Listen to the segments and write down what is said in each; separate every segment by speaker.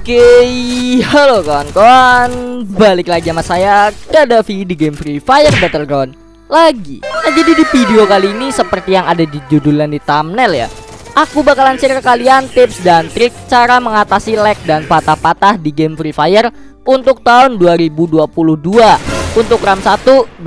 Speaker 1: Oke, halo kawan-kawan, balik lagi sama saya Kadafi di game Free Fire Battleground lagi. Nah, jadi di video kali ini seperti yang ada di judul dan di thumbnail ya, aku bakalan share ke kalian tips dan trik cara mengatasi lag dan patah-patah di game Free Fire untuk tahun 2022 untuk RAM 1, 2,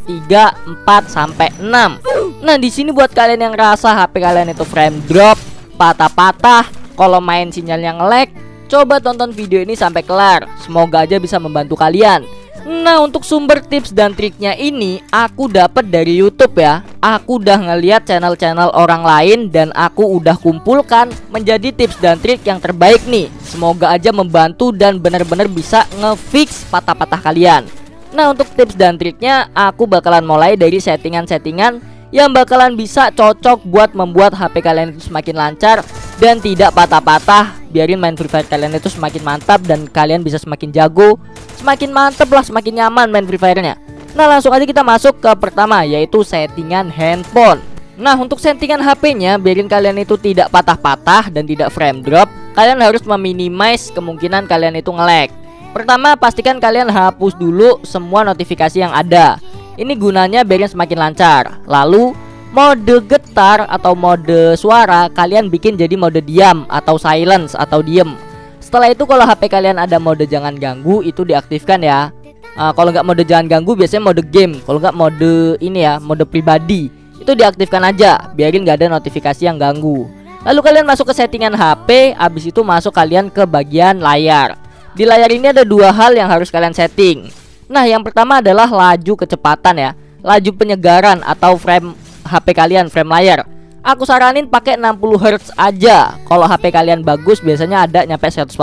Speaker 1: 3, 4 sampai 6. Nah, di sini buat kalian yang rasa HP kalian itu frame drop, patah-patah, kalau main sinyalnya nge-lag, coba tonton video ini sampai kelar. Semoga aja bisa membantu kalian. Nah, untuk sumber tips dan triknya ini aku dapat dari YouTube ya. Aku udah ngeliat channel-channel orang lain dan aku udah kumpulkan menjadi tips dan trik yang terbaik nih. Semoga aja membantu dan benar-benar bisa nge-fix patah-patah kalian. Nah, untuk tips dan triknya aku bakalan mulai dari settingan-settingan yang bakalan bisa cocok buat membuat HP kalian itu semakin lancar dan tidak patah-patah. Biarin main Free Fire kalian itu semakin mantap dan kalian bisa semakin jago, semakin mantap lah, semakin nyaman main Free Fire-nya. Nah, langsung aja kita masuk ke pertama, yaitu settingan handphone. Nah, untuk settingan HP-nya biarin kalian itu tidak patah-patah dan tidak frame drop, kalian harus meminimize kemungkinan kalian itu nge-lag. Pertama, pastikan kalian hapus dulu semua notifikasi yang ada. Ini gunanya biar semakin lancar. Lalu mode getar atau mode suara kalian bikin jadi mode diam atau silence atau diem. Setelah itu kalau HP kalian ada mode jangan ganggu, itu diaktifkan ya. Kalau nggak mode jangan ganggu biasanya mode game. Kalau nggak mode ini ya, mode pribadi, itu diaktifkan aja, biarin nggak ada notifikasi yang ganggu. Lalu kalian masuk ke settingan HP. Habis itu masuk kalian ke bagian layar. Di layar ini ada dua hal yang harus kalian setting. Nah, yang pertama adalah laju kecepatan ya, laju penyegaran atau frame HP kalian, frame layar. Aku saranin pakai 60 Hz aja. Kalau HP kalian bagus biasanya ada nyampe 144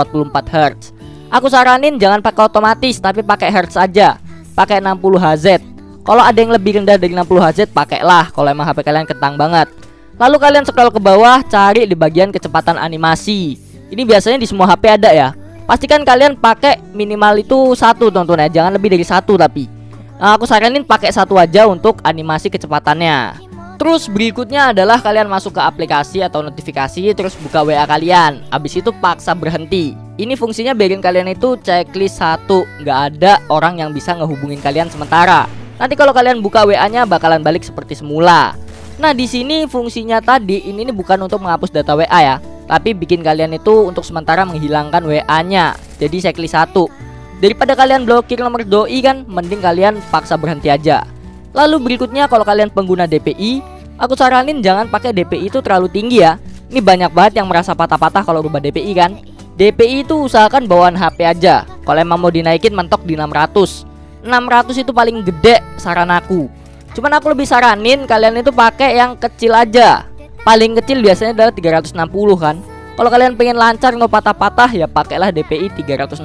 Speaker 1: Hz. Aku saranin jangan pakai otomatis tapi pakai Hz aja. Pakai 60 Hz. Kalau ada yang lebih rendah dari 60 Hz pakailah kalau emang HP kalian kentang banget. Lalu kalian scroll ke bawah, cari di bagian kecepatan animasi. Ini biasanya di semua HP ada ya. Pastikan kalian pakai minimal itu 1 teman-teman ya, jangan lebih dari 1 tapi. Nah, aku saranin pakai 1 aja untuk animasi kecepatannya. Terus berikutnya adalah kalian masuk ke aplikasi atau notifikasi, terus buka WA kalian. Habis itu paksa berhenti. Ini fungsinya biarin kalian itu checklist 1, nggak ada orang yang bisa ngehubungin kalian sementara. Nanti kalau kalian buka WA-nya bakalan balik seperti semula. Nah, di sini fungsinya tadi ini bukan untuk menghapus data WA ya, tapi bikin kalian itu untuk sementara menghilangkan WA-nya. Jadi checklist 1. Daripada kalian blokir nomor doi kan, mending kalian paksa berhenti aja. Lalu berikutnya kalau kalian pengguna DPI, aku saranin jangan pakai DPI itu terlalu tinggi ya. Ini banyak banget yang merasa patah-patah kalau rubah DPI kan. DPI itu usahakan bawaan HP aja. Kalau emang mau dinaikin mentok di 600. 600 itu paling gede saran aku. Cuman aku lebih saranin kalian itu pakai yang kecil aja. Paling kecil biasanya adalah 360 kan. Kalau kalian pengen lancar nggak patah-patah ya pakailah DPI 360.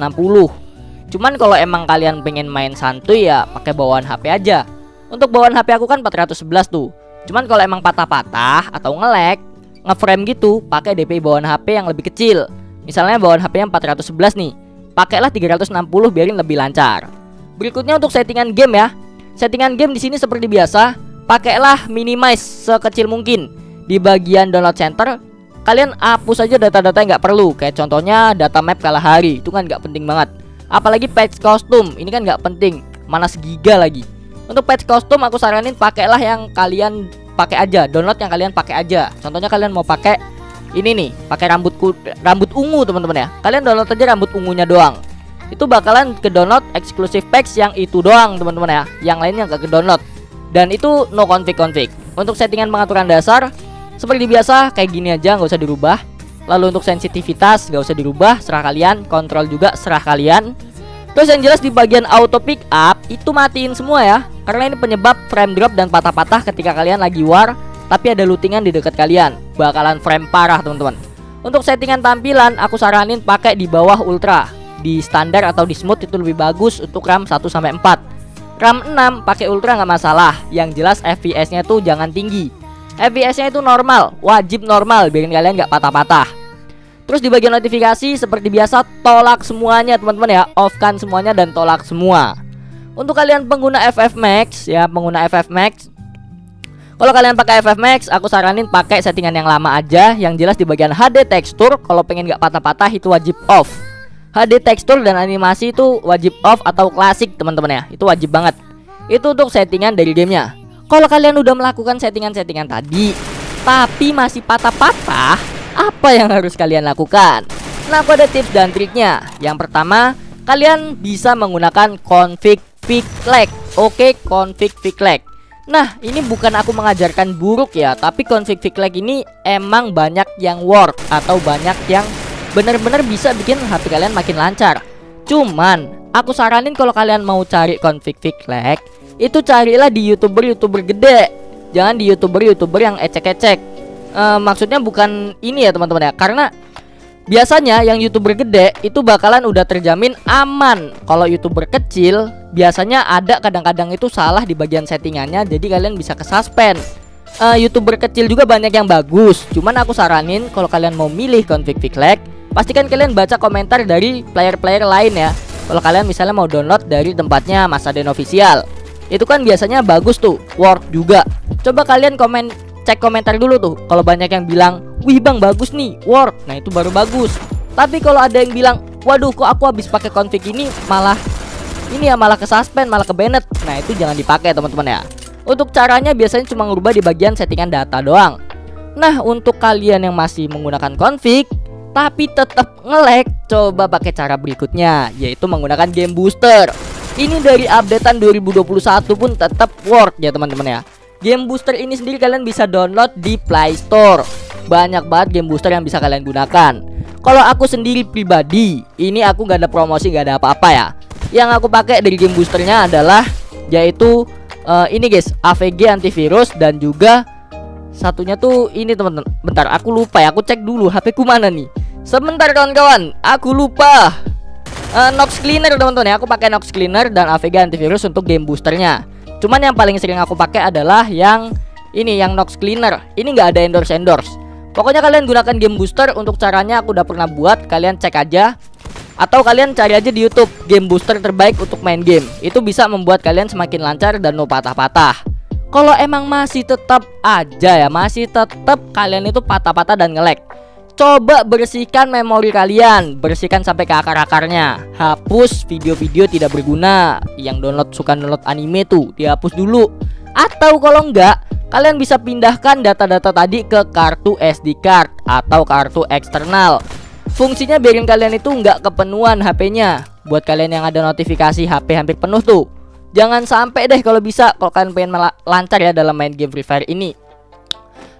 Speaker 1: Cuman kalau emang kalian pengen main santuy ya pakai bawaan HP aja. Untuk bawaan HP aku kan 411 tuh. Cuman kalau emang patah-patah atau nge-lag, nge-frame gitu, pakai DPI bawaan HP yang lebih kecil. Misalnya bawaan HP yang 411 nih, pakailah 360 biarin lebih lancar. Berikutnya untuk settingan game ya. Settingan game di sini seperti biasa, pakailah minimize sekecil mungkin. Di bagian download center, kalian hapus aja data-data yang nggak perlu. Kayak contohnya data map kalahari, itu kan nggak penting banget. Apalagi patch kostum, ini kan nggak penting, mana segiga lagi. Untuk patch kostum aku saranin pakailah yang kalian pakai aja, download yang kalian pakai aja. Contohnya kalian mau pakai ini nih, pakai rambut ungu teman-teman ya. Kalian download aja rambut ungunya doang. Itu bakalan ke download eksklusif packs yang itu doang teman-teman ya. Yang lainnya nggak ke download. Dan itu no config. Untuk settingan pengaturan dasar seperti biasa kayak gini aja, nggak usah dirubah. Lalu untuk sensitivitas nggak usah dirubah, serah kalian. Kontrol juga serah kalian. Terus yang jelas di bagian auto pick up itu matiin semua ya, karena ini penyebab frame drop dan patah-patah ketika kalian lagi war tapi ada lootingan di dekat kalian. Bakalan frame parah teman-teman. Untuk settingan tampilan aku saranin pakai di bawah ultra. Di standar atau di smooth itu lebih bagus untuk RAM 1 sampai 4. RAM 6 pakai ultra nggak masalah. Yang jelas FPS-nya tuh jangan tinggi. FPS-nya itu normal, wajib normal biar kalian nggak patah-patah. Terus di bagian notifikasi seperti biasa tolak semuanya teman-teman ya, off-kan semuanya dan tolak semua. Untuk kalian pengguna FF Max ya, pengguna FF Max, kalau kalian pakai FF Max, aku saranin pakai settingan yang lama aja. Yang jelas di bagian HD tekstur, kalau pengen nggak patah-patah itu wajib off. HD tekstur dan animasi itu wajib off atau klasik teman-teman ya. Itu wajib banget. Itu untuk settingan dari gamenya. Kalau kalian udah melakukan settingan-settingan tadi tapi masih patah-patah, apa yang harus kalian lakukan? Nah, aku ada tips dan triknya. Yang pertama, kalian bisa menggunakan config fix lag. Oke, config fix lag. Nah, ini bukan aku mengajarkan buruk ya, tapi config fix lag ini emang banyak yang work atau banyak yang benar-benar bisa bikin HP kalian makin lancar. Cuman, aku saranin kalau kalian mau cari config fix lag, itu carilah di YouTuber gede. Jangan di YouTuber yang ecek-ecek. Maksudnya bukan ini ya teman-teman ya, karena biasanya yang YouTuber gede itu bakalan udah terjamin aman. Kalau YouTuber kecil biasanya ada kadang-kadang itu salah di bagian settingannya, jadi kalian bisa kesuspend. YouTuber kecil juga banyak yang bagus. Cuman aku saranin kalau kalian mau milih config fix lag, pastikan kalian baca komentar dari player-player lain ya. Kalau kalian misalnya mau download dari tempatnya Mas Aden Official, itu kan biasanya bagus tuh, work juga. Coba kalian cek komentar dulu tuh. Kalau banyak yang bilang, wih bang bagus nih, work, nah itu baru bagus. Tapi kalau ada yang bilang, waduh kok aku habis pakai config ini malah kesuspend, malah kebanet, nah itu jangan dipakai teman-teman ya. Untuk caranya biasanya cuma ngubah di bagian settingan data doang. Nah, untuk kalian yang masih menggunakan config tapi tetap nge-lag, coba pakai cara berikutnya, yaitu menggunakan game booster. Ini dari updatean 2021 pun tetap work ya teman-teman ya. Game booster ini sendiri kalian bisa download di Play Store. Banyak banget game booster yang bisa kalian gunakan. Kalau aku sendiri pribadi, ini aku gak ada promosi, gak ada apa-apa ya. Yang aku pakai dari game boosternya adalah yaitu ini guys, AVG antivirus, dan juga satunya tuh ini teman-teman. Bentar, aku lupa ya, aku cek dulu HP ku mana nih. Sebentar kawan-kawan, aku lupa. Nox Cleaner teman-teman ya, aku pakai Nox Cleaner dan AVG antivirus untuk game boosternya. Cuman yang paling sering aku pakai adalah yang ini, yang Nox Cleaner. Ini nggak ada endorse. Pokoknya kalian gunakan game booster. Untuk caranya aku udah pernah buat, kalian cek aja. Atau kalian cari aja di YouTube game booster terbaik untuk main game. Itu bisa membuat kalian semakin lancar dan no patah-patah. Kalau emang masih tetap kalian itu patah-patah dan nge-lag, coba bersihkan memori kalian, bersihkan sampai ke akar-akarnya. Hapus video-video tidak berguna. Yang suka download anime tuh dihapus dulu. Atau kalau enggak, kalian bisa pindahkan data-data tadi ke kartu SD card atau kartu eksternal. Fungsinya biarin kalian itu enggak kepenuhan HP-nya. Buat kalian yang ada notifikasi HP hampir penuh tuh, jangan sampai deh kalau bisa, kalau kalian pengen lancar ya dalam main game Free Fire ini.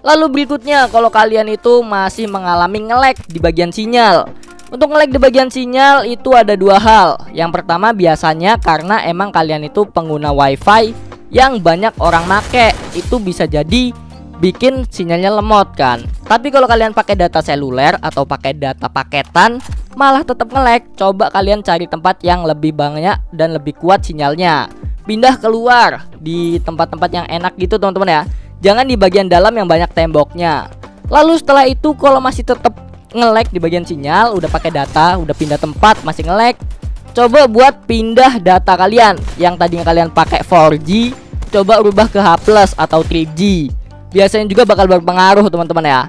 Speaker 1: Lalu berikutnya, kalau kalian itu masih mengalami nge-lag di bagian sinyal. Untuk nge-lag di bagian sinyal itu ada dua hal. Yang pertama biasanya karena emang kalian itu pengguna wifi yang banyak orang make. Itu bisa jadi bikin sinyalnya lemot kan. Tapi kalau kalian pakai data seluler atau pakai data paketan, malah tetap nge-lag. Coba kalian cari tempat yang lebih banyak dan lebih kuat sinyalnya. Pindah keluar di tempat-tempat yang enak gitu teman-teman ya. Jangan di bagian dalam yang banyak temboknya. Lalu setelah itu kalau masih tetap nge-lag di bagian sinyal, udah pakai data, udah pindah tempat masih nge-lag, coba buat pindah data kalian. Yang tadinya kalian pakai 4G, coba rubah ke H+ atau 3G. Biasanya juga bakal berpengaruh teman-teman ya.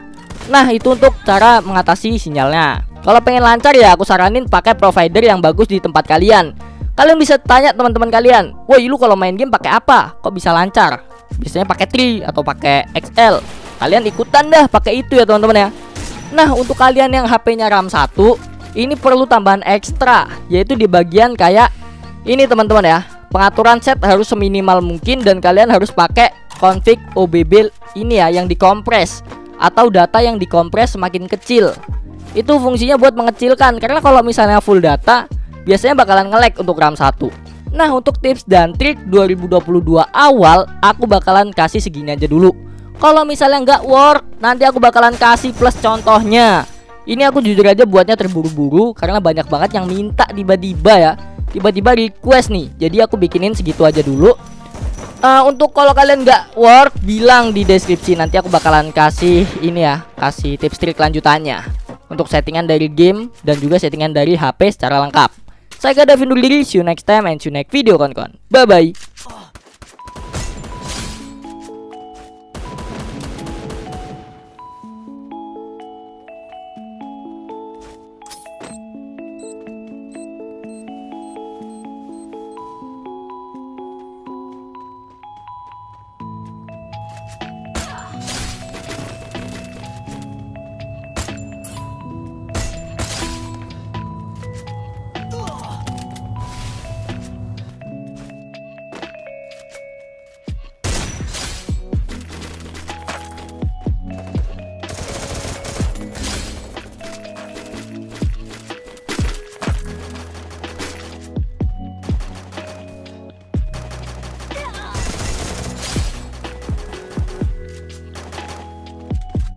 Speaker 1: Nah, itu untuk cara mengatasi sinyalnya. Kalau pengen lancar ya aku saranin pakai provider yang bagus di tempat kalian. Kalian bisa tanya teman-teman kalian, "Woi, lu kalau main game pakai apa? Kok bisa lancar?" Biasanya pakai Tri atau pakai XL. Kalian ikutan dah pakai itu ya teman-teman ya. Nah, untuk kalian yang HP-nya RAM 1, ini perlu tambahan ekstra, yaitu di bagian kayak ini teman-teman ya. Pengaturan set harus seminimal mungkin dan kalian harus pakai config OBB ini ya, yang dikompres atau data yang dikompres semakin kecil. Itu fungsinya buat mengecilkan, karena kalau misalnya full data biasanya bakalan nge-lag untuk RAM 1. Nah, untuk tips dan trik 2022 awal, aku bakalan kasih segini aja dulu. Kalau misalnya nggak work, nanti aku bakalan kasih plus contohnya. Ini aku jujur aja buatnya terburu-buru karena banyak banget yang minta tiba-tiba ya. Tiba-tiba request nih, jadi aku bikinin segitu aja dulu. Untuk kalau kalian nggak work, bilang di deskripsi, nanti aku bakalan kasih ini ya, kasih tips trik lanjutannya untuk settingan dari game dan juga settingan dari HP secara lengkap. Saya Gadavin undur diri, see you next time and see you next video kawan-kawan. Bye bye.